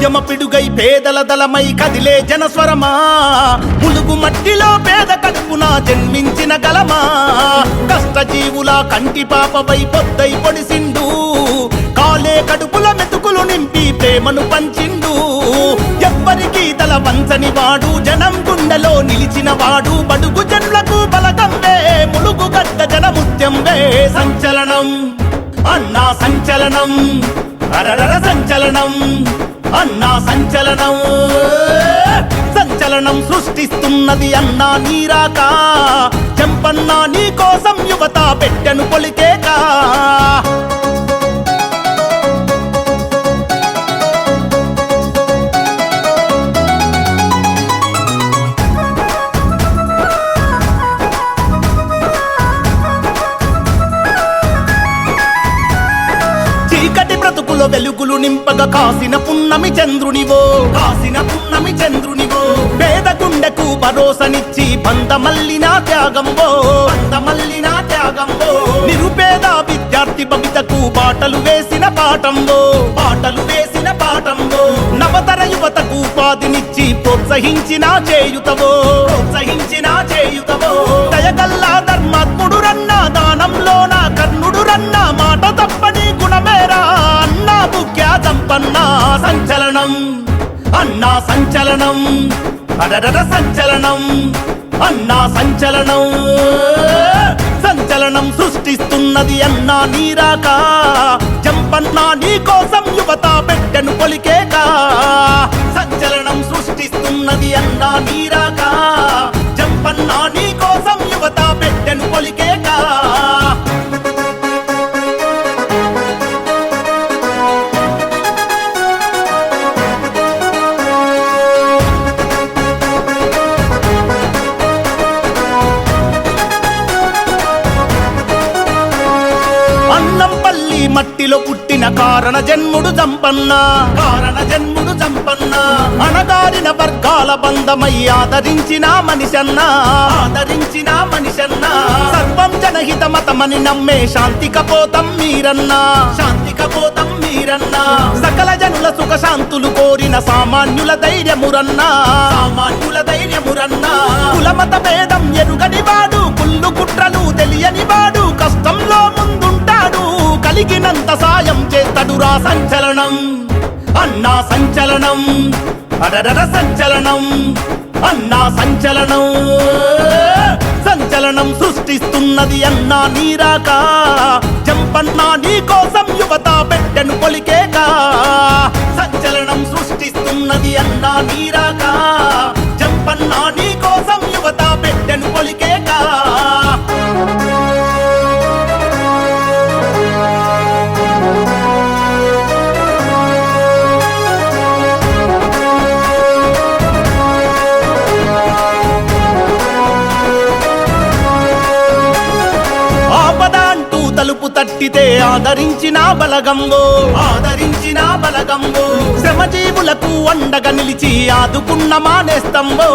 ఉద్యమ పిడుగై పేదల దళమై కదిలే జనస్వరమా ములుగు మట్టిలో పేద కడుపున జన్మించిన గలమా కష్టజీవుల కంటి పాపవై పొద్దై పొడిసిండు కాలే కడుపుల మెతుకులు నింపి ప్రేమను పంచిండు ఎవ్వరికి తల వంచని వాడు జనం గుండెలో నిలిచిన వాడు బడుగు జనులకు బలగంవే ములుగు గడ్డ జనముత్యంవే సంచలనం అన్నా సంచలనం అరరర సంచలనం అన్నా సంచలనం సంచలనం సృష్టిస్తున్నది అన్నా నీరాక చెంపన్నా నీ కోసం యువత పెట్టెను పొలికేక వెలుగులు నింపగా కాసిన పున్నమి చంద్రునివో పేద గుండెకు భరోసనిచ్చి బంధమల్లిన త్యాగంబో నిరుపేద విద్యార్థి భవితకు బాటలు వేసిన పాఠంబో నవతర యువతకు ఉపాధినిచ్చి ప్రోత్సహించిన చేయుతవో దయగల్లా ధర్మాత్ముడు రన్నా దానంలోన కర్ణుడు రన్నా మాట తప్పని గుణమేరా అన్నా ముఖ్య సంపన్నా సంచలనం అన్నా సంచలనం అరరర సంచలనం అన్నా సంచలనం సంచలనం సృష్టిస్తున్నది అన్నా నీరాక జంపన్నా నీ కోసం యువత పెట్టెను పొలికేక సంచలనం సృష్టిస్తున్నది అన్నా నీరాక జంపన్నా నీ కోసం యువత పెట్టెను పొలికేక మట్టిలో పుట్టిన కారణ జన్ముడు జంపన్న అణగారిన వర్గాల బంధమై ఆదరించిన మనిషన్న సర్వం జనహిత మతమని నమ్మే శాంతి కపోతం మీరన్నా సకల జనుల సుఖ శాంతులు కోరిన సామాన్యుల ధైర్యమురన్నా కులమత భేదం ఎరుగని వాడు కుళ్ళు కుట్రలు తెలియని వాడు కష్టంలో ముందుంటాడు కలిగినంత సాయం చేస్తాడురా సంచలనం అన్నా సంచలనం అరరర సంచలనం అన్నా సంచలనం సంచలనం సృష్టిస్తున్నది అన్నా నీరాక జంపన్నా నీ కోసం యువత పెట్టెను పొలికేక సంచలనం సృష్టిస్తున్నది అన్నా నీరాక జంపన్నా నీ కోసం యువత పెట్టెను పొలికేక తలుపు తట్టితే ఆదరించిన బలగంబో శ్రమజీవులకు అండగా నిలిచి ఆదుకున్న మానేస్తంబో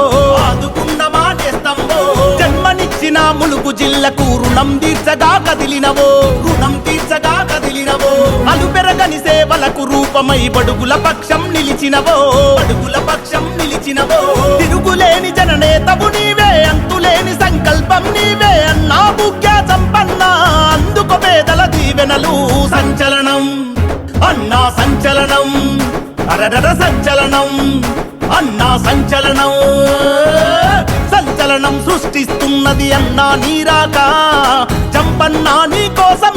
జన్మనిచ్చిన ములుగు జిల్లకు రుణం తీర్చగా కదిలినవో అలు పెరగని సేవలకు రూపమై బడుగుల పక్షం నిలిచినవో తిరుగులేని జననేతవు నీవే అంతులేని సంకల్పం నీవే అన్నా ముఖ్య సంపన్నా అందుకు పేదల దీవెనలు సంచలనం అన్నా సంచలనం అరరర సంచలనం అన్నా సంచలనం సంచలనం సృష్టిస్తున్నది అన్నా నీరాక జంపన్నా నీ కోసం